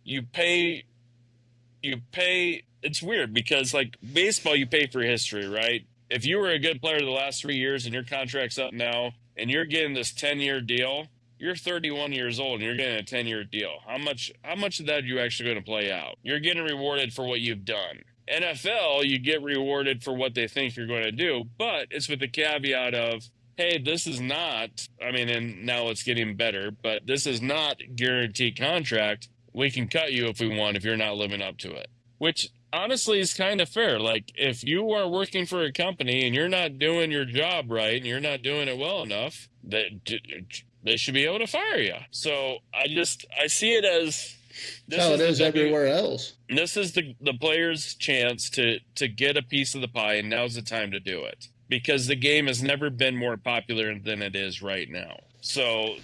you pay, it's weird because, like, baseball, you pay for history, right? If you were a good player the last 3 years and your contract's up now and you're getting this 10-year deal, you're 31 years old and you're getting a 10-year deal. How much of that are you actually going to play out? You're getting rewarded for what you've done. NFL, you get rewarded for what they think you're going to do, but it's with the caveat of, hey, this is not, and now it's getting better, but this is not guaranteed contract. We can cut you if we want if you're not living up to it, which honestly is kind of fair. Like, if you are working for a company and you're not doing your job right and you're not doing it well enough, they should be able to fire you. So I see it as it is everywhere else. This is the players' chance to get a piece of the pie, and now's the time to do it, because the game has never been more popular than it is right now. So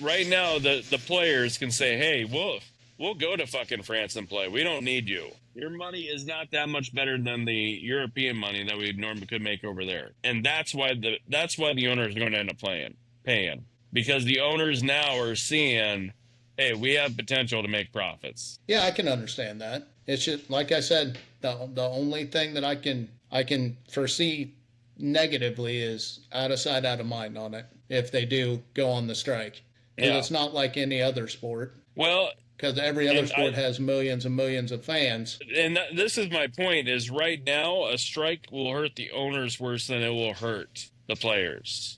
right now the players can say, hey, we'll go to fucking France and play. We don't need you. Your money is not that much better than the European money that we normally could make over there, and that's why the owners are going to end up paying. Because the owners now are seeing, hey, we have potential to make profits. Yeah, I can understand that. It's just, like I said, the only thing that I can foresee negatively is out of sight, out of mind on it if they do go on the strike. And it's not like any other sport. Well, because every other sport has millions and millions of fans. And this is my point, is right now a strike will hurt the owners worse than it will hurt the players.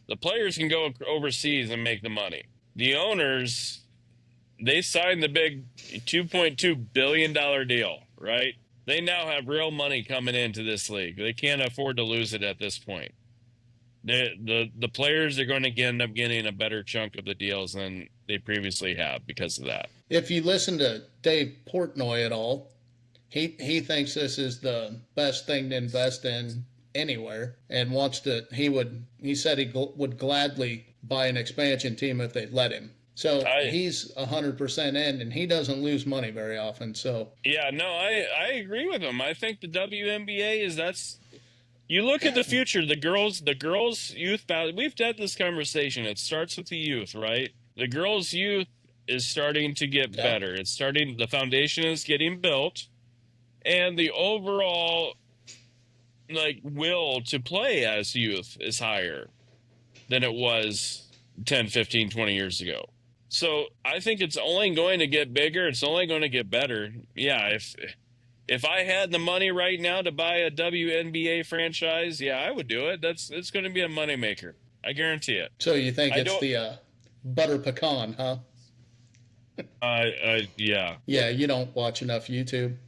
The players can go overseas and make the money. The owners, they signed the big $2.2 billion deal, right? They now have real money coming into this league. They can't afford to lose it at this point. The players are going to end up getting a better chunk of the deals than they previously have because of that. If you listen to Dave Portnoy at all, he thinks this is the best thing to invest in anywhere, and he said he would gladly buy an expansion team if they'd let him. So he's 100% in, and he doesn't lose money very often. So Yeah, no, I agree with him. I think the WNBA is you look at the future, the girls youth we've had this conversation. It starts with the youth, right? The girls youth is starting to get better. The foundation is getting built, and the overall will to play as youth is higher than it was 10, 15, 20 years ago. So I think it's only going to get bigger. It's only going to get better. Yeah, if I had the money right now to buy a WNBA franchise, yeah, I would do it. It's going to be a moneymaker. I guarantee it. So you think it's the butter pecan, huh? Yeah. Yeah, you don't watch enough YouTube.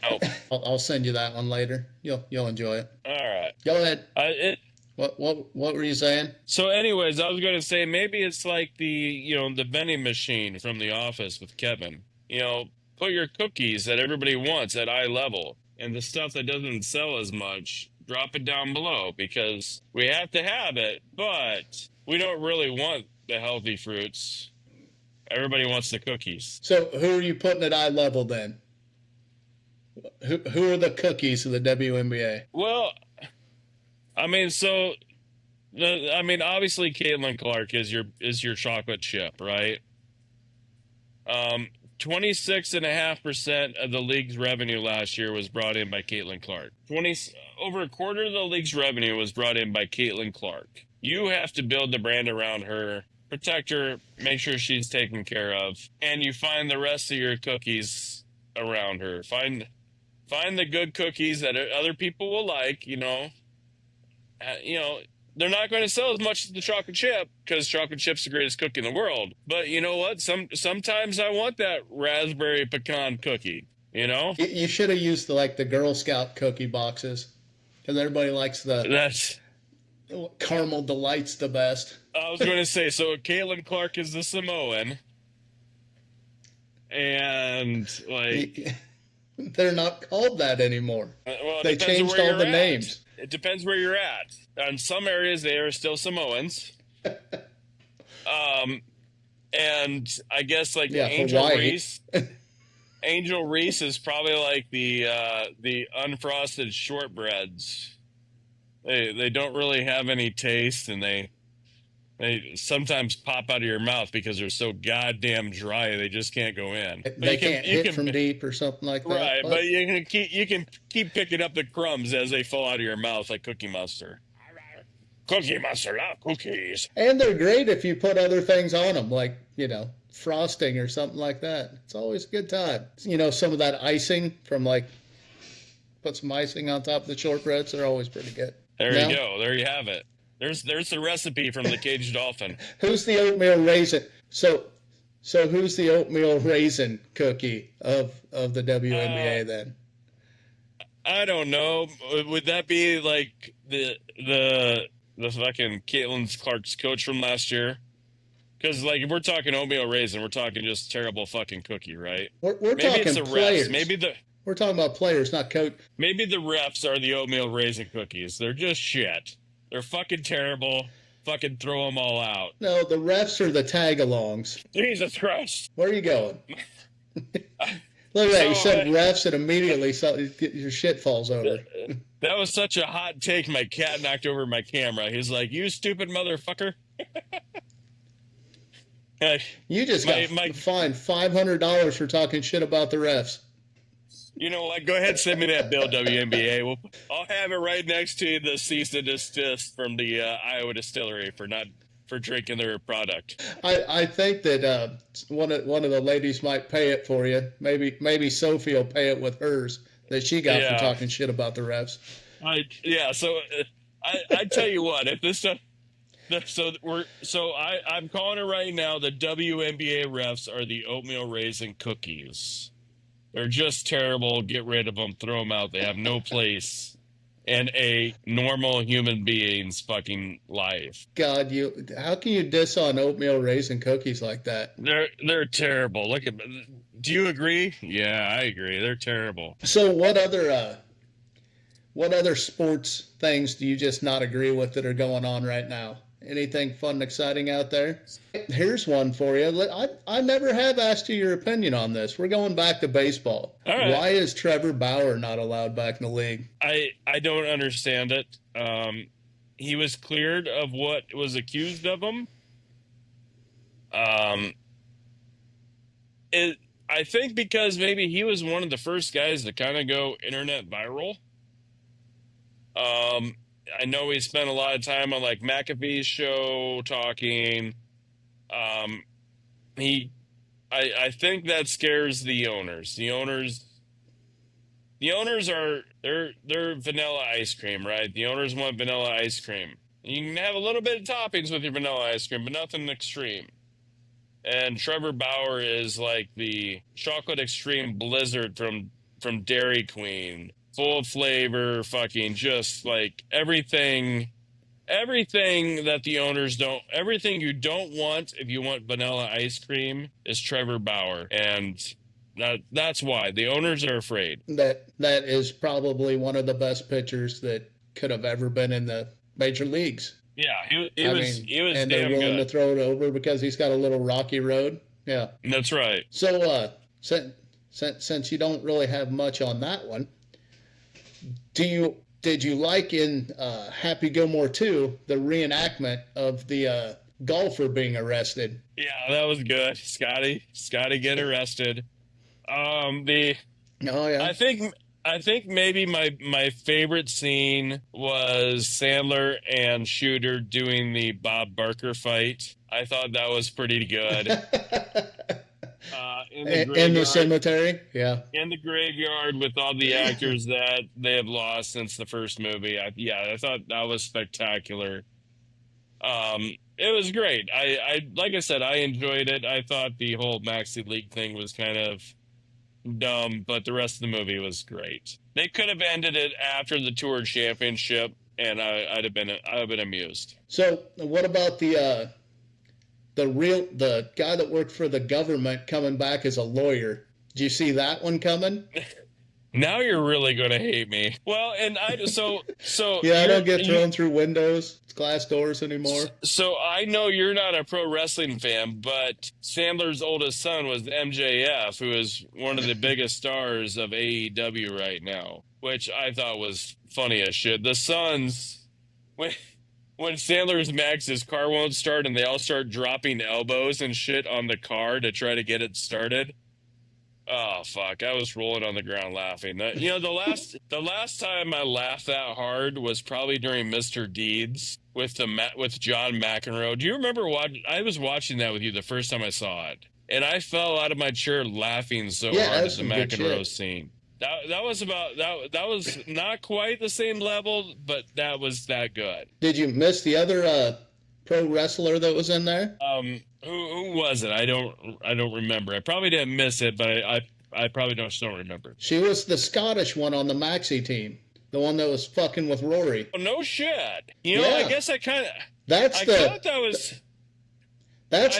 No. I'll send you that one later. You'll enjoy it. All right. Go ahead. What were you saying? So, anyways, I was going to say maybe it's like the vending machine from The Office with Kevin. Put your cookies that everybody wants at eye level, and the stuff that doesn't sell as much, drop it down below, because we have to have it, but we don't really want the healthy fruits. Everybody wants the cookies. So who are you putting at eye level then? Who are the cookies of the WNBA? Well, obviously Caitlin Clark is your chocolate chip, right? 26.5% of the league's revenue last year was brought in by Caitlin Clark. Over a quarter of the league's revenue was brought in by Caitlin Clark. You have to build the brand around her, protect her, make sure she's taken care of, and you find the rest of your cookies around her. Find the good cookies that other people will like. They're not going to sell as much as the chocolate chip, because chocolate chip's the greatest cookie in the world. But you know what? Sometimes I want that raspberry pecan cookie. You should have used the Girl Scout cookie boxes, because everybody likes that's caramel delights the best. I was going to say, so Caitlin Clark is the Samoan, and they're not called that anymore. Well, they changed all the names. It depends where you're at. In some areas, they are still Samoans. And I guess Angel Reese. Angel Reese is probably like the unfrosted shortbreads. They don't really have any taste, and they sometimes pop out of your mouth because they're so goddamn dry they just can't go in. They can't hit from deep or something like that. Right, but you can keep picking up the crumbs as they fall out of your mouth like Cookie Monster. Cookie Monster, love cookies. And they're great if you put other things on them, like frosting or something like that. It's always a good time. Some of that icing from put some icing on top of the shortbreads. They're always pretty good. There you go. There you have it. There's the recipe from the Caged Dolphin. Who's the oatmeal raisin? So who's the oatmeal raisin cookie of the WNBA then? I don't know. Would that be like the fucking Caitlin Clark's coach from last year? Because if we're talking oatmeal raisin, we're talking just terrible fucking cookie, right? We're talking it's the players. Refs. We're talking about players, not coach. Maybe the refs are the oatmeal raisin cookies. They're just shit. They're fucking terrible. Fucking throw them all out. No, the refs are the tag-alongs. Jesus Christ. Where are you going? Look at that. You said refs and immediately your shit falls over. That was such a hot take. My cat knocked over my camera. He's like, "You stupid motherfucker." You just got fined $500 for talking shit about the refs. You know what? Go ahead, send me that bill, WNBA. I'll have it right next to the cease and desist from the Iowa distillery for drinking their product. I think that one of the ladies might pay it for you. Maybe Sophie will pay it with hers that she got for talking shit about the refs. So I tell you what, if this stuff. I'm calling it right now. The WNBA refs are the oatmeal raisin cookies. They're just terrible. Get rid of them. Throw them out. They have no place in a normal human being's fucking life. God, how can you diss on oatmeal raisin cookies like that? They're terrible. Look at. Do you agree? Yeah, I agree. They're terrible. So what other sports things do you just not agree with that are going on right now? Anything fun and exciting out there? Here's one for you. I never have asked you your opinion on this. We're going back to baseball. All right. Why is Trevor Bauer not allowed back in the league? I don't understand it. He was cleared of what was accused of him. I think because maybe he was one of the first guys to kind of go internet viral. I know he spent a lot of time on like McAfee's show talking. I think that scares the owners. The owners are they're vanilla ice cream, right? The owners want vanilla ice cream. You can have a little bit of toppings with your vanilla ice cream, but nothing extreme. And Trevor Bauer is like the chocolate extreme blizzard from Dairy Queen. Full of flavor, fucking just like everything that the owners don't, everything you don't want if you want vanilla ice cream is Trevor Bauer. And that's why the owners are afraid. That is probably one of the best pitchers that could have ever been in the major leagues. Yeah, he was and they're damn willing good. to throw it over because he's got a little rocky road. Yeah, That's right. So, since you don't really have much on that one, did you like in Happy Gilmore 2 the reenactment of the golfer being arrested? Yeah, that was good. Scotty get arrested. Oh yeah. I think maybe my favorite scene was Sandler and Shooter doing the Bob Barker fight. I thought that was pretty good. In the cemetery, yeah. In the graveyard with all the actors that they have lost since the first movie. I thought that was spectacular. It was great. I like I said, I enjoyed it. I thought the whole Maxi League thing was kind of dumb, but the rest of the movie was great. They could have ended it after the Tour Championship, and I'd have been amused. So, what about the guy that worked for the government coming back as a lawyer? Did you see that one coming? Now you're really gonna hate me. Well, and so yeah, I don't get thrown through windows, glass doors anymore. So I know you're not a pro wrestling fan, but Sandler's oldest son was MJF, who is one of the biggest stars of AEW right now, which I thought was funny as shit. The sons, when Sandler's Max, his car won't start, and they all start dropping elbows and shit on the car to try to get it started. Oh fuck! I was rolling on the ground laughing. The last time I laughed that hard was probably during Mr. Deeds with John McEnroe. Do you remember what I was watching that with you the first time I saw it, and I fell out of my chair laughing so hard at the McEnroe scene. That was not quite the same level, but that was that good. Did you miss the other pro wrestler that was in there? Who was it? I don't remember. I probably didn't miss it, but I probably don't remember. She was the Scottish one on the Maxi team, the one that was fucking with Rory. Oh, no shit. I guess I kind of. That's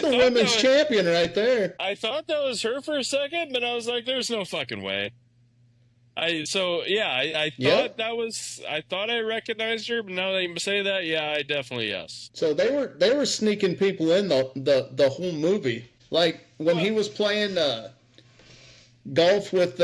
the women's champion right there. I thought that was her for a second, but I was like, "There's no fucking way." I thought that was. I thought I recognized her, but now that you say that, yeah, I definitely yes. So they were sneaking people in the whole movie. Like when he was playing golf with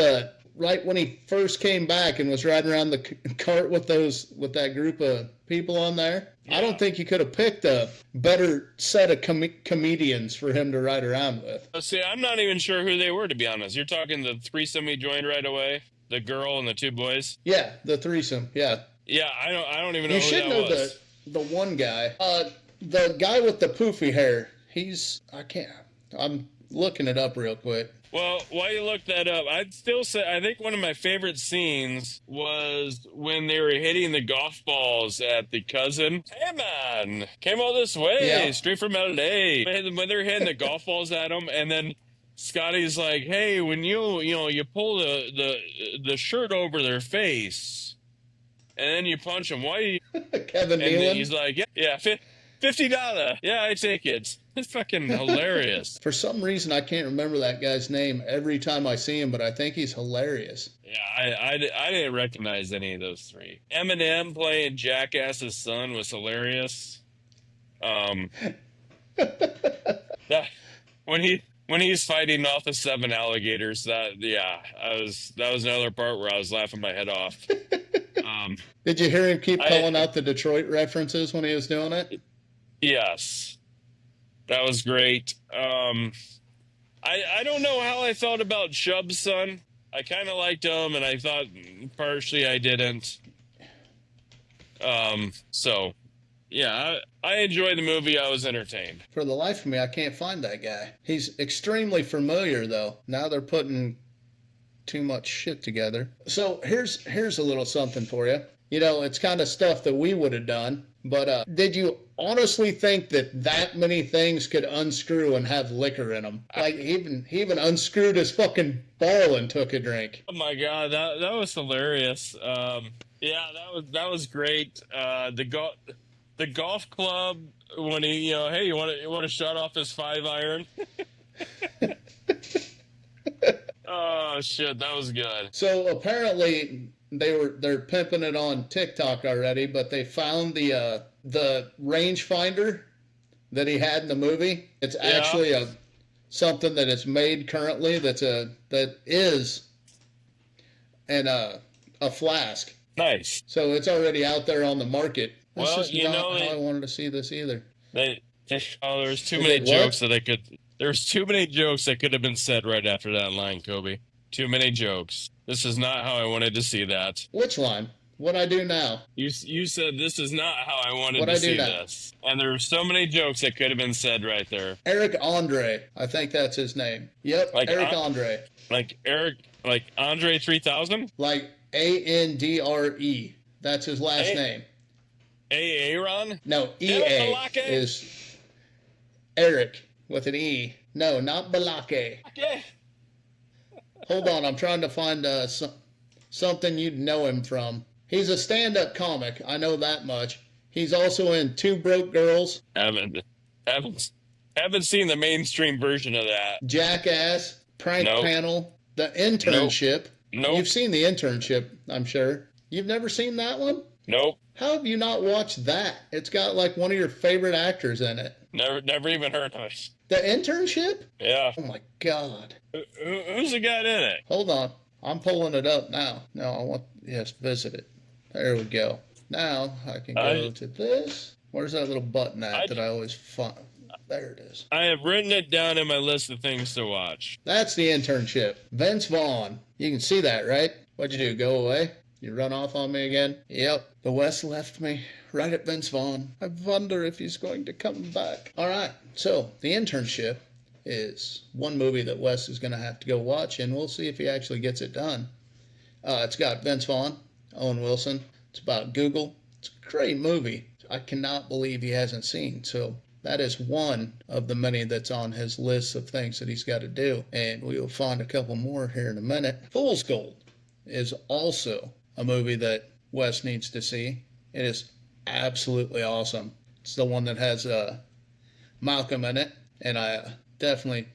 right when he first came back and was riding around the cart with that group of people on there. Yeah. I don't think you could have picked a better set of comedians for him to ride around with. See, I'm not even sure who they were, to be honest. You're talking the threesome he joined right away. The girl and the two boys? Yeah, the threesome, yeah. Yeah, I don't even know who that was. You should know the one guy. The guy with the poofy hair. I'm looking it up real quick. Well, while you look that up, I'd still say I think one of my favorite scenes was when they were hitting the golf balls at the cousin. Hey man, came all this way, straight from LA. When they're hitting the golf balls at him, and then Scotty's like, "Hey, when you pull the shirt over their face, and then you punch them, why you?" Kevin Nealon. And then he's like, "Yeah, $50. Yeah, I take it." It's fucking hilarious. For some reason, I can't remember that guy's name every time I see him, but I think he's hilarious. Yeah, I didn't recognize any of those three. Eminem playing Jackass's son was hilarious. That when he's fighting off the 7 alligators, that was another part where I was laughing my head off. Did you hear him keep calling out the Detroit references when he was doing it? Yes, that was great. I don't know how I felt about Chubb's son. I kind of liked him, and I thought partially I didn't. So, yeah, I enjoyed the movie. I was entertained. For the life of me, I can't find that guy. He's extremely familiar, though. Now they're putting too much shit together. So here's a little something for you. You know, it's kind of stuff that we would have done. But did you honestly think that many things could unscrew and have liquor in them? Like he even unscrewed his fucking ball and took a drink. Oh my god, that was hilarious. Yeah, that was great. The golf club when he, hey, you want to shut off his 5-iron? Oh shit, that was good. So apparently they're pimping it on TikTok already, but they found the rangefinder that he had in the movie. It's actually something that is made currently that is a flask. Nice. So it's already out there on the market. That's Well, just not how I wanted to see this either. There's too many jokes that I could. There's too many jokes that could have been said right after that line, Kobe. Too many jokes. This is not how I wanted to see that. Which line? What I do now? You said this is not how I wanted to see this. And there were so many jokes that could have been said right there. Eric Andre. I think that's his name. Yep, like Eric Andre. Like Andre 3000? Like Andre. That's his last name. Aaron? No, EA is Eric with an E. No, not Balake. Okay. Hold on, I'm trying to find something you'd know him from. He's a stand-up comic, I know that much. He's also in Two Broke Girls. Haven't seen the mainstream version of that. Jackass, Prank Panel, The Internship. Nope. You've seen The Internship, I'm sure. You've never seen that one? Nope. How have you not watched that? It's got like one of your favorite actors in it. Never even heard of it. The Internship? Yeah. Oh my God. Who's the guy in it? Hold on. I'm pulling it up now. No, visit it. There we go. Now I can go to this. Where's that little button at that I always find? There it is. I have written it down in my list of things to watch. That's The Internship. Vince Vaughn. You can see that, right? What'd you do? Go away? You run off on me again? Yep. The West left me right at Vince Vaughn. I wonder if he's going to come back. All right. So, The Internship is one movie that Wes is going to have to go watch, and we'll see if he actually gets it done. It's got Vince Vaughn, Owen Wilson. It's about Google. It's a great movie. I cannot believe he hasn't seen. So, that is one of the many that's on his list of things that he's got to do. And we will find a couple more here in a minute. Fool's Gold is also a movie that Wes needs to see. It is absolutely awesome. It's the one that has Malcolm in it, and I definitely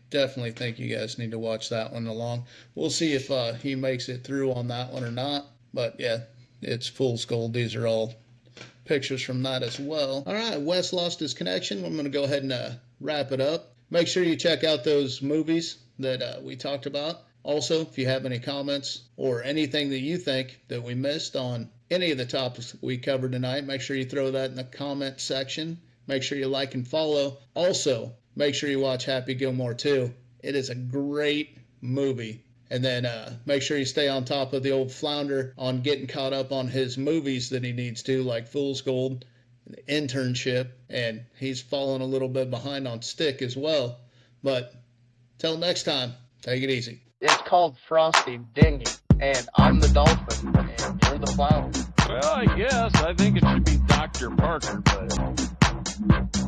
think you guys need to watch that one along. We'll see if he makes it through on that one or not, but yeah, it's Fool's Gold. These are all pictures from that as well. All right, Wes lost his connection. I'm going to go ahead and wrap it up. Make sure you check out those movies that we talked about. Also, if you have any comments or anything that you think that we missed on any of the topics we covered tonight, make sure you throw that in the comment section. Make sure you like and follow. Also, make sure you watch Happy Gilmore 2. It is a great movie. And then make sure you stay on top of the old Flounder on getting caught up on his movies that he needs to, like Fool's Gold, The Internship, and he's falling a little bit behind on Stick as well. But till next time, take it easy. It's called Frosty Dinghy, and I'm the dolphin, and you're the flounder. Well, I guess. I think it should be Dr. Parker, but...